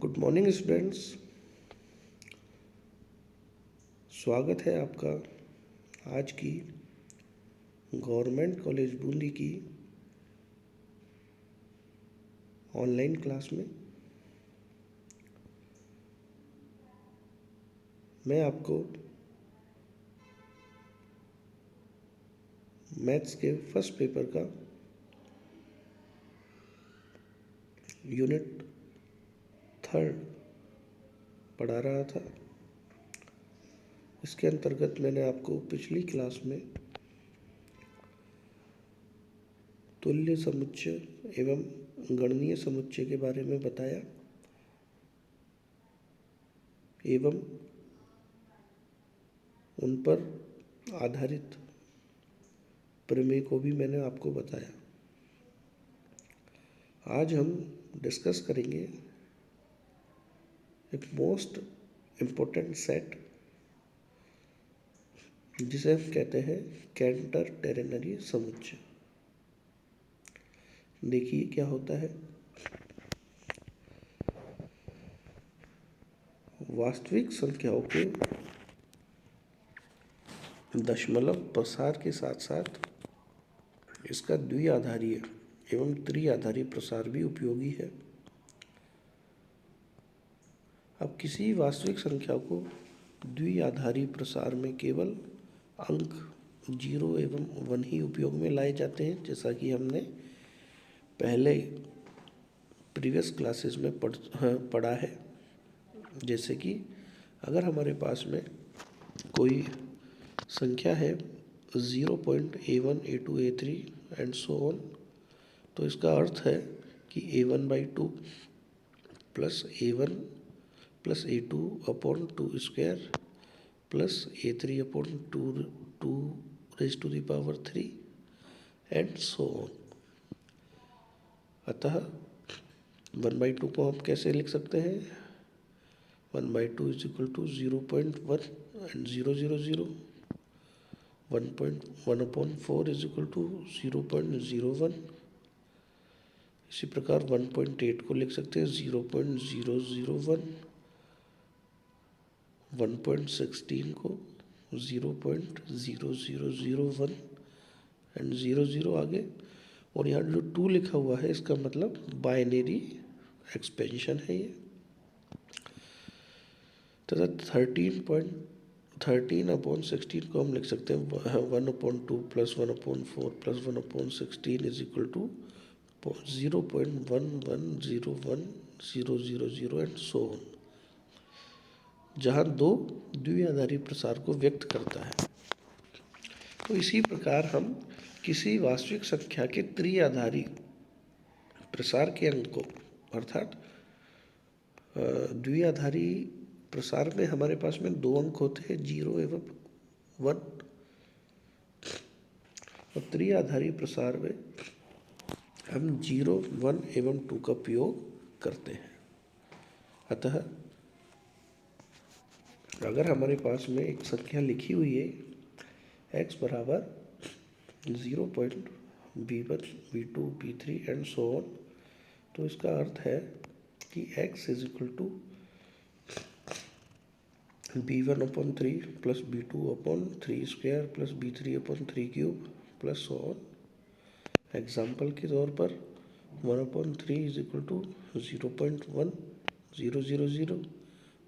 Good morning students. स्वागत है आपका आज की गवर्नमेंट कॉलेज बूंदी की ऑनलाइन क्लास में। मैं आपको मैथ्स के फर्स्ट पेपर का यूनिट 3 पढ़ा रहा था। इसके अंतर्गत मैंने आपको पिछली क्लास में तुल्य समुच्चय एवं गणनीय समुच्चय के बारे में बताया एवं उन पर आधारित प्रमेय को भी मैंने आपको बताया। आज हम डिस्कस करेंगे एक मोस्ट इम्पोर्टेंट सेट जिसे हम कहते हैं कैंटर टेरेनरी समुच्चय। देखिए क्या होता है। वास्तविक संख्याओं के दशमलव प्रसार के साथ साथ इसका द्विआधारीय एवं त्रिआधारी प्रसार भी उपयोगी है। अब किसी वास्तविक संख्या को द्विआधारी प्रसार में केवल अंक 0 एवं 1 ही उपयोग में लाए जाते हैं, जैसा कि हमने पहले प्रीवियस क्लासेस में पढ़ा है। जैसे कि अगर हमारे पास में कोई संख्या है 0.A1 A2 A3 and so on, तो इसका अर्थ है कि A1/2 plus A1 plus A2 upon 2 square plus A3/2 2 and so on. अतः 1/2 को हम कैसे लिख सकते हैं? 1/2 is equal to 0.1 and 0.00। 1/4 is equal to 0.01। इसी प्रकार 1.8 को लिख सकते हैं 0.001। 1.16 को 0.0001 एंड 00 आगे। और यहाँ जो 2 लिखा हुआ है इसका मतलब बाइनरी एक्सपेंशन है ये। तथा 13/16 को हम लिख सकते हैं 1/2 plus 1/4 plus 1/16 is equal to 0.1101000 and so on, जहाँ 2 द्विआधारी प्रसार को व्यक्त करता है। तो इसी प्रकार हम किसी वास्तविक संख्या के त्रिआधारी प्रसार के अंक को, अर्थात द्विआधारी प्रसार में हमारे पास में 2 अंक होते हैं 0 एवं 1, और त्रिआधारी प्रसार में हम 0, 1 एवं 2 का प्रयोग करते हैं। अतः अगर हमारे पास में एक संख्या लिखी हुई है x बराबर 0.B1 B2 B3 and so on, तो इसका अर्थ है कि x is equal to B1/3 plus B2/3 square plus B3/3 cube plus so on. Example के तौर पर 1/3 is equal to 0.1000।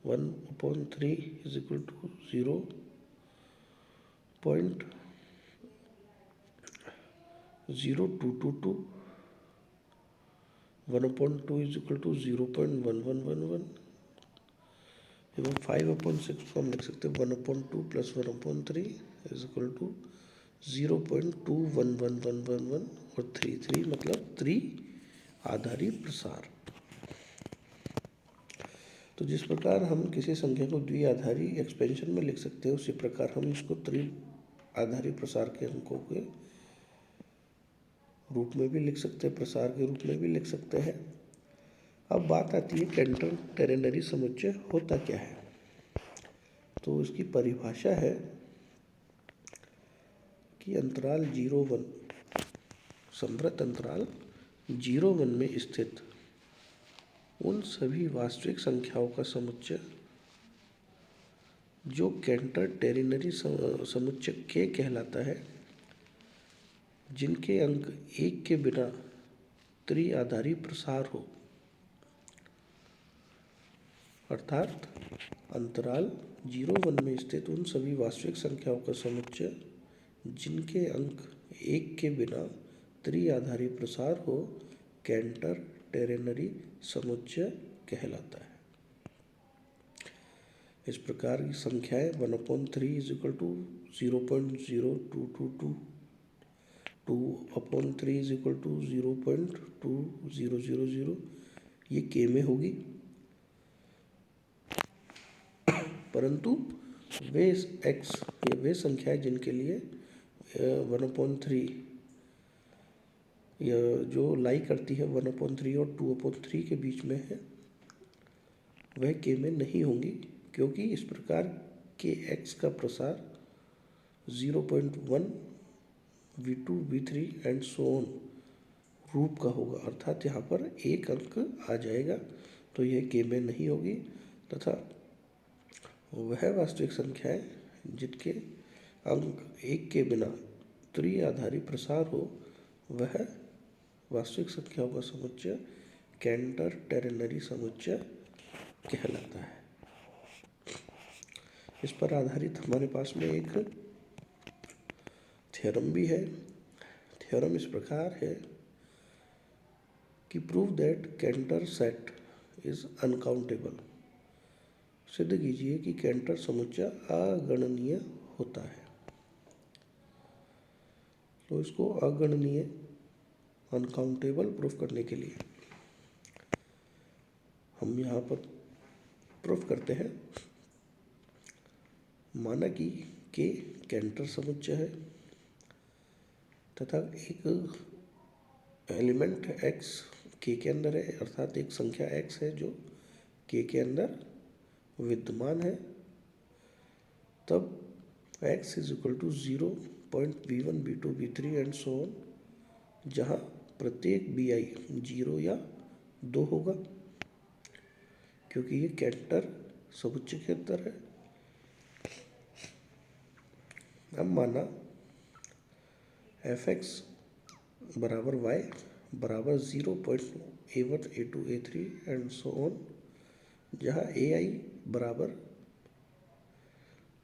1/3 is equal to 0.0222। 1/2 is equal to 0.1111 एवं 5/6 को हम लिख सकते हैं 1/2 प्लस 1/3 इज इक्वल टू 0.211111 और 3 मतलब त्रिआधारी प्रसार। तो जिस प्रकार हम किसी संख्या को द्विआधारी एक्सपेंशन में लिख सकते हैं, उसी प्रकार हम इसको त्रिआधारी प्रसार के अंकों के रूप में भी लिख सकते हैं, प्रसार के रूप में भी लिख सकते हैं। अब बात आती है कैंटर टेरेनरी समुच्चय होता क्या है। तो इसकी परिभाषा है कि अंतराल 0-1, संवृत अंतराल 0-1 में स्थित उन सभी वास्तविक संख्याओं का समुच्चय जो कैंटर टेरिनरी समुच्चय के कहलाता है, जिनके अंक 1 के बिना त्रिआधारी प्रसार हो, अर्थात अंतराल 0-1 में स्थित उन सभी वास्तविक संख्याओं का समुच्चय जिनके अंक 1 के बिना त्रिआधारी प्रसार हो, कैंटर टेरिनरी समुच्चय कहलाता है। इस प्रकार की संख्याएं 1/3 = 0.0222, 2/3 = 0.2000 ये के में होगी, परंतु वे एक्स या वे संख्याएं जिनके लिए 1/3 या जो लाई करती है 1/3 और 2/3 के बीच में है, वह के में नहीं होंगी, क्योंकि इस प्रकार के एक्स का प्रसार 0.1 v2 v3 and so on रूप का होगा, अर्थात यहाँ पर एक अंक आ जाएगा, तो यह के में नहीं होगी, तथा वह वास्तविक संख्याएं जिनके अंक 1 के बिना त्रिआधारी प्रसार हो, वह वास्तविक संख्याओं का समुच्चय कैंटर टेरिनरी समुच्चय कहलाता है। इस पर आधारित हमारे पास में एक थ्योरम भी है। थ्योरम इस प्रकार है कि prove that Cantor set is uncountable. सिद्ध कीजिए कि कैंटर समुच्चय अगणनीय होता है। तो इसको अगणनीय अनकाउंटेबल प्रूफ करने के लिए हम यहाँ पर प्रूफ करते हैं। माना कि के कैंटर समुच्चय है तथा एक एलिमेंट x के अंदर है, अर्थात एक संख्या x है जो के अंदर विद्यमान है। तब x = 0.v1 v2 v3 and so on, जहाँ प्रत्येक bi 0 या 2 होगा, क्योंकि ये कैंटर समुच्चय के अंदर है। अब माना fx = y = 0.a1 a2 a3 and so on, जहाँ ai बराबर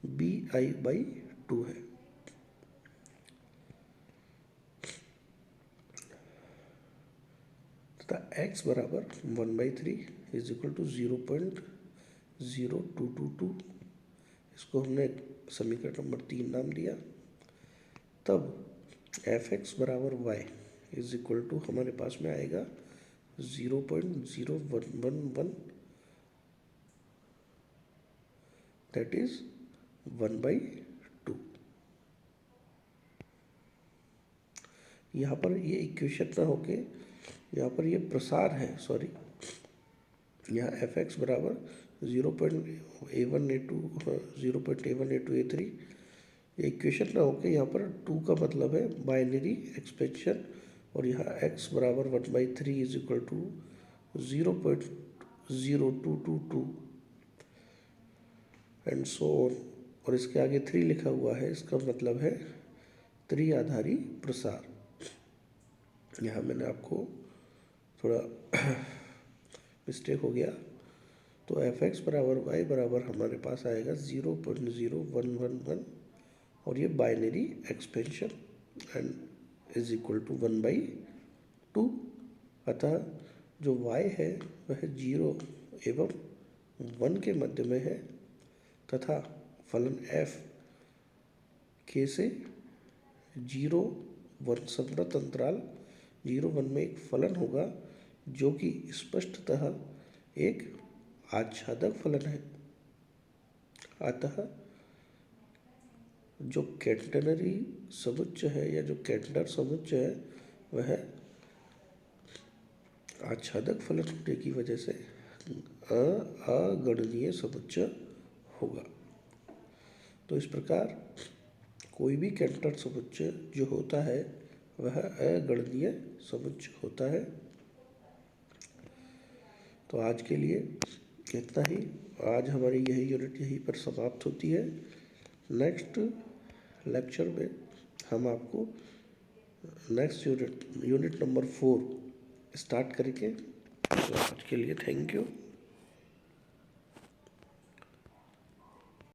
bi/2 है। तथा x = 1/3 = 0.0222, इसको हमने समीकरण नंबर 3 नाम दिया। तब fx = y = हमारे पास में आएगा 0.0111, दैट इज 1/2। यहाँ पर ये इक्वेशन ना होके यहाँ पर ये प्रसार है, सॉरी, यहाँ fx = 0.a1 a2 a3, ये इक्वेशन ना होके यहाँ पर 2 का मतलब है बाइनरी एक्सपेंशन, और यहाँ x = 1/3 = 0.0222 एंड सो ऑन, और इसके आगे 3 लिखा हुआ है, इसका मतलब है त्रिआधारी प्रसार। यहाँ मैंने आपको थोड़ा मिस्टेक हो गया। तो fx = y बराबर हमारे पास आएगा 0.0111, और ये binary expansion and is equal to 1/2। अतः जो y है वह 0 एवं 1 के मध्य में है, तथा फलन f k से 0-1 संवृत अंतराल 0-1 में एक फलन होगा, जो कि स्पष्टतः एक आच्छादक फलन है। अतः जो कैंटरनरी समुच्चय है या जो कैंटर समुच्चय है वह आच्छादक फलन होने की वजह से अगणनीय समुच्चय होगा। तो इस प्रकार कोई भी कैंटर समुच्चय जो होता है वह अगणनीय समुच्चय होता है। तो आज के लिए इतना ही। आज हमारी यही यूनिट यहीं पर समाप्त होती है। नेक्स्ट लेक्चर में हम आपको नेक्स्ट यूनिट नंबर 4 स्टार्ट करेंगे। तो आज के लिए थैंक यू।